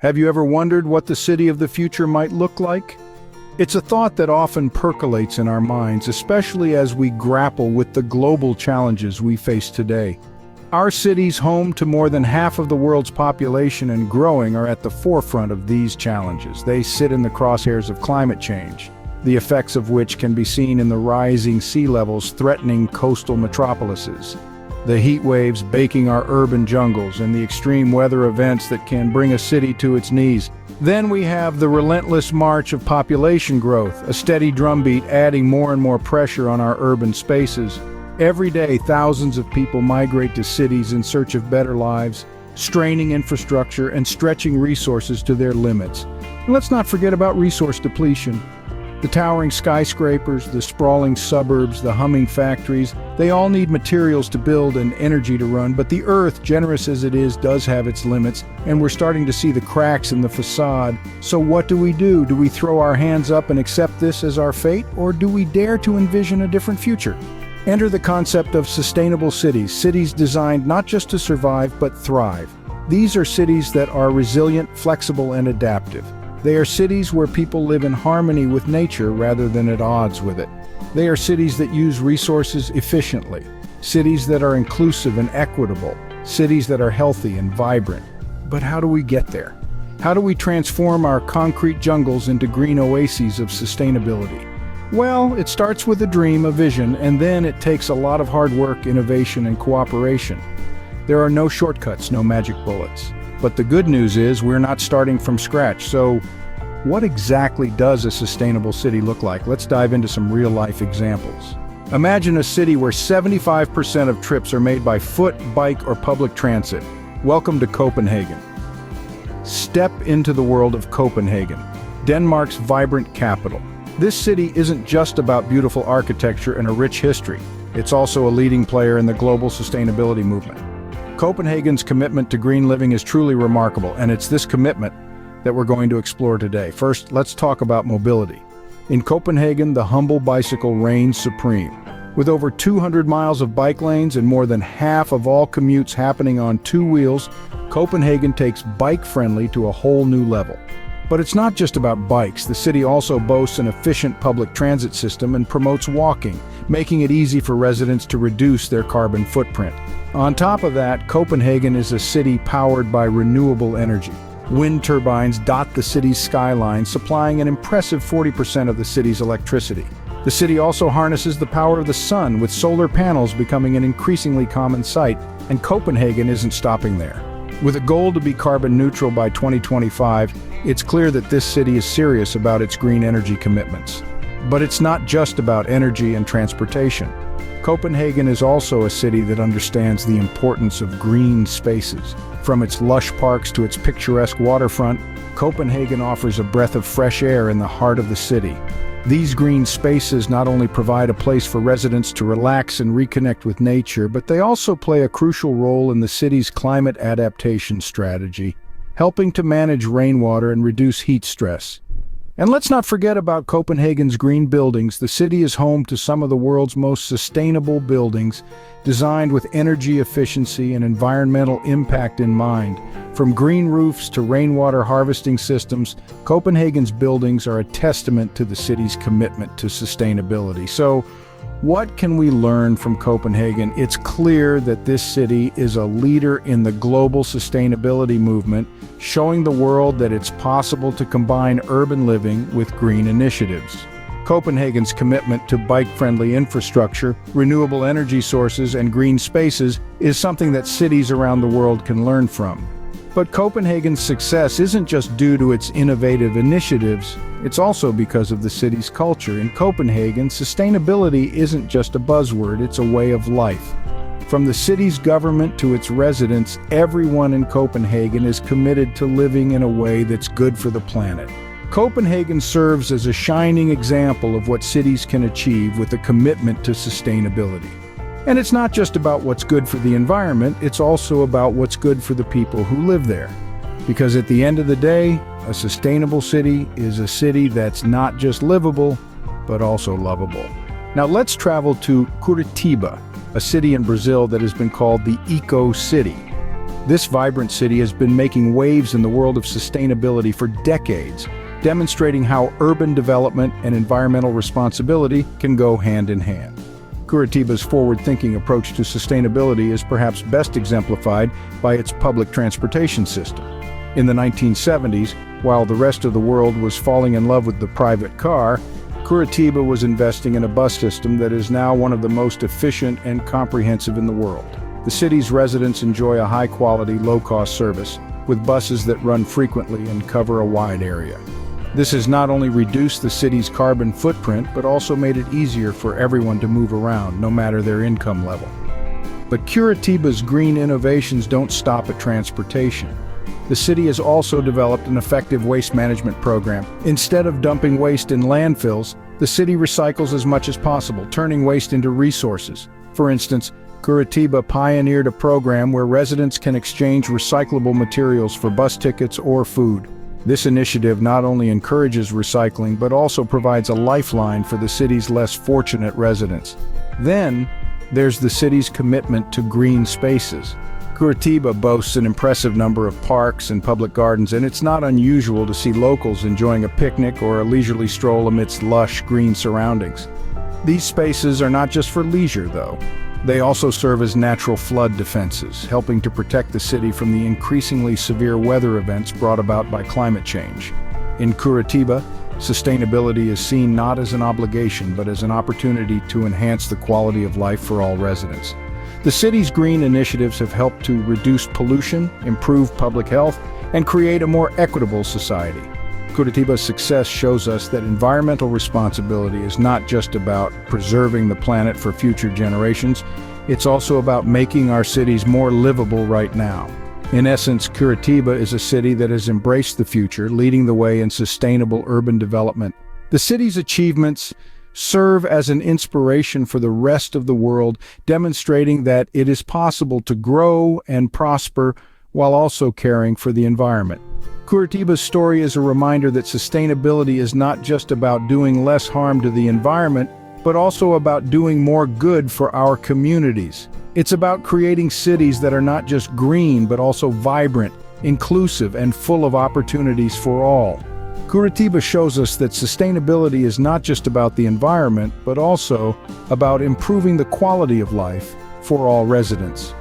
Have you ever wondered what the city of the future might look like? It's a thought that often percolates in our minds, especially as we grapple with the global challenges we face today. Our cities, home to more than half of the world's population and growing, are at the forefront of these challenges. They sit in the crosshairs of climate change, the effects of which can be seen in the rising sea levels threatening coastal metropolises, the heat waves baking our urban jungles, and the extreme weather events that can bring a city to its knees. Then we have the relentless march of population growth, a steady drumbeat adding more and more pressure on our urban spaces. Every day, thousands of people migrate to cities in search of better lives, straining infrastructure and stretching resources to their limits. And let's not forget about resource depletion. The towering skyscrapers, the sprawling suburbs, the humming factories, they all need materials to build and energy to run, but the earth, generous as it is, does have its limits, and we're starting to see the cracks in the facade. So what do? Do we throw our hands up and accept this as our fate, or do we dare to envision a different future? Enter the concept of sustainable cities, cities designed not just to survive, but thrive. These are cities that are resilient, flexible, and adaptive. They are cities where people live in harmony with nature rather than at odds with it. They are cities that use resources efficiently, cities that are inclusive and equitable, cities that are healthy and vibrant. But how do we get there? How do we transform our concrete jungles into green oases of sustainability? Well, it starts with a dream, a vision, and then it takes a lot of hard work, innovation, and cooperation. There are no shortcuts, no magic bullets. But the good news is we're not starting from scratch. So what exactly does a sustainable city look like? Let's dive into some real-life examples. Imagine a city where 75% of trips are made by foot, bike, or public transit. Welcome to Copenhagen. Step into the world of Copenhagen, Denmark's vibrant capital. This city isn't just about beautiful architecture and a rich history. It's also a leading player in the global sustainability movement. Copenhagen's commitment to green living is truly remarkable, and it's this commitment that we're going to explore today. First, let's talk about mobility. In Copenhagen, the humble bicycle reigns supreme. With over 200 miles of bike lanes and more than half of all commutes happening on two wheels, Copenhagen takes bike-friendly to a whole new level. But it's not just about bikes. The city also boasts an efficient public transit system and promotes walking, making it easy for residents to reduce their carbon footprint. On top of that, Copenhagen is a city powered by renewable energy. Wind turbines dot the city's skyline, supplying an impressive 40% of the city's electricity. The city also harnesses the power of the sun, with solar panels becoming an increasingly common sight, and Copenhagen isn't stopping there. With a goal to be carbon neutral by 2025, it's clear that this city is serious about its green energy commitments. But it's not just about energy and transportation. Copenhagen is also a city that understands the importance of green spaces. From its lush parks to its picturesque waterfront, Copenhagen offers a breath of fresh air in the heart of the city. These green spaces not only provide a place for residents to relax and reconnect with nature, but they also play a crucial role in the city's climate adaptation strategy, helping to manage rainwater and reduce heat stress. And let's not forget about Copenhagen's green buildings. The city is home to some of the world's most sustainable buildings, designed with energy efficiency and environmental impact in mind. From green roofs to rainwater harvesting systems, Copenhagen's buildings are a testament to the city's commitment to sustainability. So, what can we learn from Copenhagen? It's clear that this city is a leader in the global sustainability movement, showing the world that it's possible to combine urban living with green initiatives. Copenhagen's commitment to bike-friendly infrastructure, renewable energy sources, and green spaces is something that cities around the world can learn from. But Copenhagen's success isn't just due to its innovative initiatives, it's also because of the city's culture. In Copenhagen, sustainability isn't just a buzzword, it's a way of life. From the city's government to its residents, everyone in Copenhagen is committed to living in a way that's good for the planet. Copenhagen serves as a shining example of what cities can achieve with a commitment to sustainability. And it's not just about what's good for the environment, it's also about what's good for the people who live there. Because at the end of the day, a sustainable city is a city that's not just livable, but also lovable. Now let's travel to Curitiba, a city in Brazil that has been called the Eco City. This vibrant city has been making waves in the world of sustainability for decades, demonstrating how urban development and environmental responsibility can go hand in hand. Curitiba's forward-thinking approach to sustainability is perhaps best exemplified by its public transportation system. In the 1970s, while the rest of the world was falling in love with the private car, Curitiba was investing in a bus system that is now one of the most efficient and comprehensive in the world. The city's residents enjoy a high-quality, low-cost service, with buses that run frequently and cover a wide area. This has not only reduced the city's carbon footprint, but also made it easier for everyone to move around, no matter their income level. But Curitiba's green innovations don't stop at transportation. The city has also developed an effective waste management program. Instead of dumping waste in landfills, the city recycles as much as possible, turning waste into resources. For instance, Curitiba pioneered a program where residents can exchange recyclable materials for bus tickets or food. This initiative not only encourages recycling, but also provides a lifeline for the city's less fortunate residents. Then, there's the city's commitment to green spaces. Curitiba boasts an impressive number of parks and public gardens, and it's not unusual to see locals enjoying a picnic or a leisurely stroll amidst lush green surroundings. These spaces are not just for leisure, though. They also serve as natural flood defenses, helping to protect the city from the increasingly severe weather events brought about by climate change. In Curitiba, sustainability is seen not as an obligation, but as an opportunity to enhance the quality of life for all residents. The city's green initiatives have helped to reduce pollution, improve public health, and create a more equitable society. Curitiba's success shows us that environmental responsibility is not just about preserving the planet for future generations, it's also about making our cities more livable right now. In essence, Curitiba is a city that has embraced the future, leading the way in sustainable urban development. The city's achievements serve as an inspiration for the rest of the world, demonstrating that it is possible to grow and prosper while also caring for the environment. Curitiba's story is a reminder that sustainability is not just about doing less harm to the environment, but also about doing more good for our communities. It's about creating cities that are not just green, but also vibrant, inclusive, and full of opportunities for all. Curitiba shows us that sustainability is not just about the environment, but also about improving the quality of life for all residents.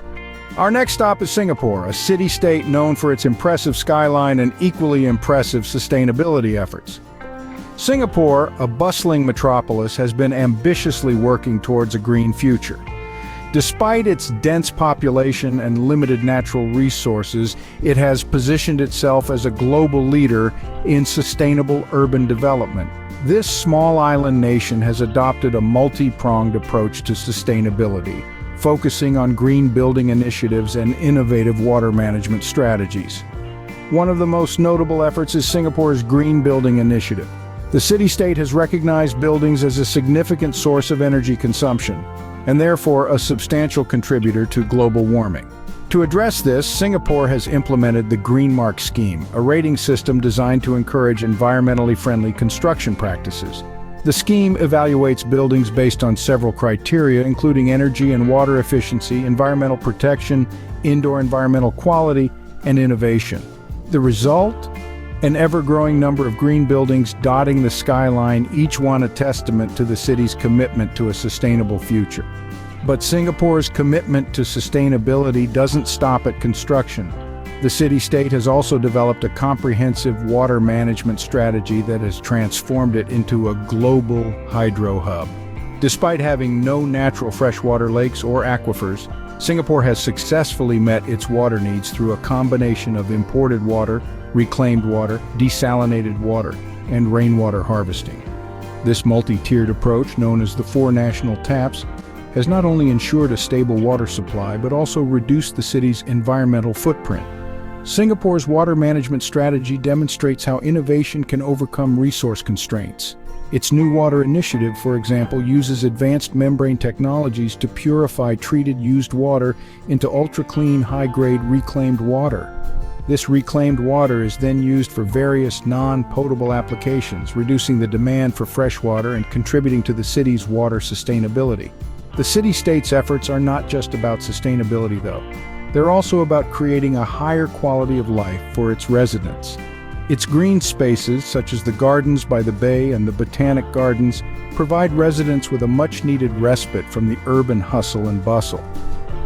Our next stop is Singapore, a city-state known for its impressive skyline and equally impressive sustainability efforts. Singapore, a bustling metropolis, has been ambitiously working towards a green future. Despite its dense population and limited natural resources, it has positioned itself as a global leader in sustainable urban development. This small island nation has adopted a multi-pronged approach to sustainability, focusing on green building initiatives and innovative water management strategies. One of the most notable efforts is Singapore's Green Building Initiative. The city-state has recognized buildings as a significant source of energy consumption, and therefore a substantial contributor to global warming. To address this, Singapore has implemented the Green Mark scheme, a rating system designed to encourage environmentally friendly construction practices. The scheme evaluates buildings based on several criteria, including energy and water efficiency, environmental protection, indoor environmental quality, and innovation. The result? An ever-growing number of green buildings dotting the skyline, each one a testament to the city's commitment to a sustainable future. But Singapore's commitment to sustainability doesn't stop at construction. The city-state has also developed a comprehensive water management strategy that has transformed it into a global hydro hub. Despite having no natural freshwater lakes or aquifers, Singapore has successfully met its water needs through a combination of imported water, reclaimed water, desalinated water, and rainwater harvesting. This multi-tiered approach, known as the Four National Taps, has not only ensured a stable water supply, but also reduced the city's environmental footprint. Singapore's water management strategy demonstrates how innovation can overcome resource constraints. Its New Water Initiative, for example, uses advanced membrane technologies to purify treated used water into ultra-clean, high-grade reclaimed water. This reclaimed water is then used for various non-potable applications, reducing the demand for fresh water and contributing to the city's water sustainability. The city-state's efforts are not just about sustainability, though. they're also about creating a higher quality of life for its residents. Its green spaces, such as the gardens by the bay and the botanic gardens, provide residents with a much-needed respite from the urban hustle and bustle.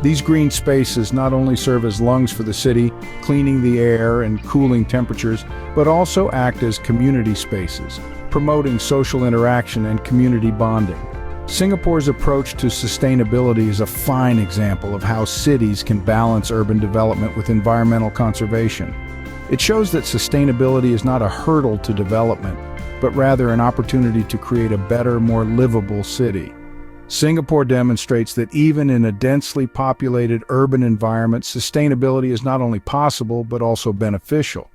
These green spaces not only serve as lungs for the city, cleaning the air and cooling temperatures, but also act as community spaces, promoting social interaction and community bonding. Singapore's approach to sustainability is a fine example of how cities can balance urban development with environmental conservation. It shows that sustainability is not a hurdle to development, but rather an opportunity to create a better, more livable city. Singapore demonstrates that even in a densely populated urban environment, sustainability is not only possible, but also beneficial.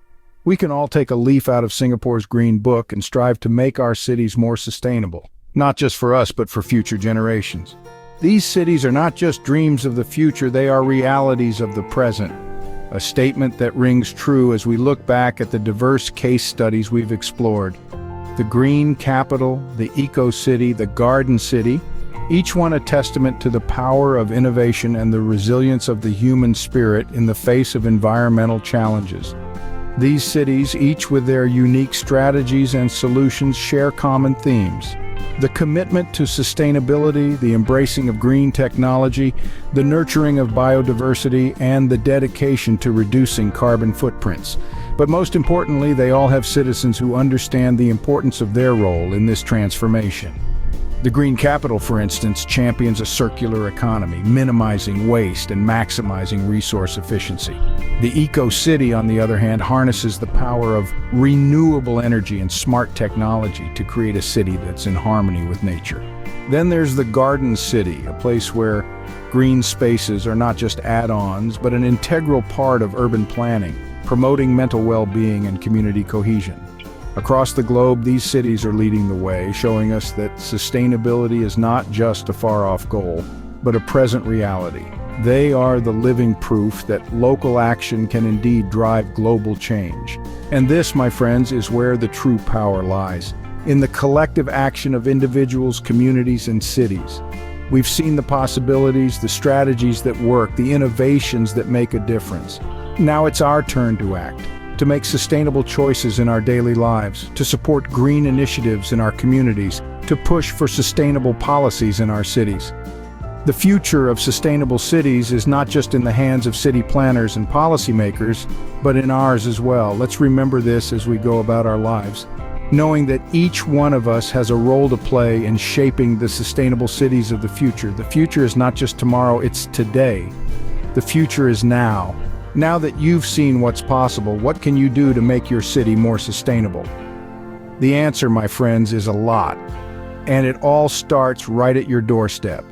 We can all take a leaf out of Singapore's Green Book and strive to make our cities more sustainable, not just for us, but for future generations. These cities are not just dreams of the future, they are realities of the present. A statement that rings true as we look back at the diverse case studies we've explored. The green capital, the eco-city, the garden city, each one a testament to the power of innovation and the resilience of the human spirit in the face of environmental challenges. These cities, each with their unique strategies and solutions, share common themes. The commitment to sustainability, the embracing of green technology, the nurturing of biodiversity, and the dedication to reducing carbon footprints. But most importantly, they all have citizens who understand the importance of their role in this transformation. The Green Capital, for instance, champions a circular economy, minimizing waste and maximizing resource efficiency. The Eco-City, on the other hand, harnesses the power of renewable energy and smart technology to create a city that's in harmony with nature. Then there's the Garden City, a place where green spaces are not just add-ons, but an integral part of urban planning, promoting mental well-being and community cohesion. Across the globe, these cities are leading the way, showing us that sustainability is not just a far-off goal, but a present reality. They are the living proof that local action can indeed drive global change. And this, my friends, is where the true power lies, in the collective action of individuals, communities, and cities. We've seen the possibilities, the strategies that work, the innovations that make a difference. Now it's our turn to act, to make sustainable choices in our daily lives, to support green initiatives in our communities, to push for sustainable policies in our cities. The future of sustainable cities is not just in the hands of city planners and policymakers, but in ours as well. Let's remember this as we go about our lives, knowing that each one of us has a role to play in shaping the sustainable cities of the future. The future is not just tomorrow, it's today. The future is now. Now that you've seen what's possible, what can you do to make your city more sustainable? The answer, my friends, is a lot. And it all starts right at your doorstep.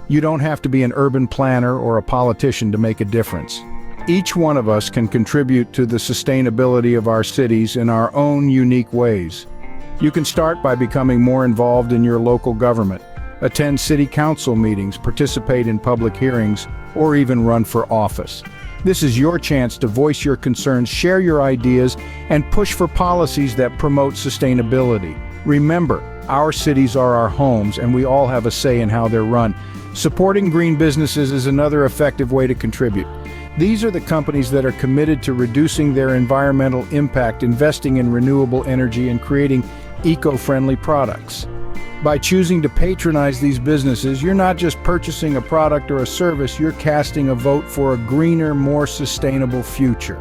You don't have to be an urban planner or a politician to make a difference. Each one of us can contribute to the sustainability of our cities in our own unique ways. You can start by becoming more involved in your local government, attend city council meetings, participate in public hearings, or even run for office. This is your chance to voice your concerns, share your ideas, and push for policies that promote sustainability. Remember, our cities are our homes, and we all have a say in how they're run. Supporting green businesses is another effective way to contribute. These are the companies that are committed to reducing their environmental impact, investing in renewable energy, and creating eco-friendly products. By choosing to patronize these businesses, you're not just purchasing a product or a service, you're casting a vote for a greener, more sustainable future.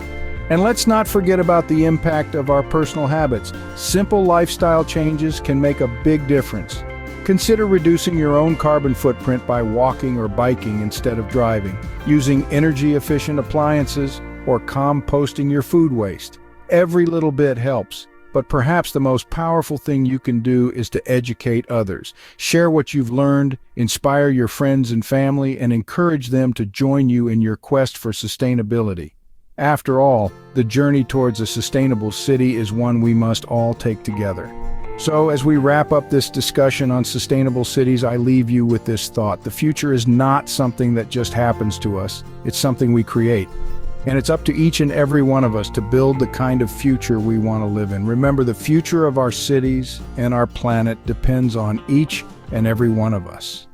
And let's not forget about the impact of our personal habits. Simple lifestyle changes can make a big difference. Consider reducing your own carbon footprint by walking or biking instead of driving, using energy-efficient appliances, or composting your food waste. Every little bit helps, but perhaps the most powerful thing you can do is to educate others. Share what you've learned, inspire your friends and family, and encourage them to join you in your quest for sustainability. After all, the journey towards a sustainable city is one we must all take together. So, as we wrap up this discussion on sustainable cities, I leave you with this thought. The future is not something that just happens to us. It's something we create. And it's up to each and every one of us to build the kind of future we want to live in. Remember, the future of our cities and our planet depends on each and every one of us.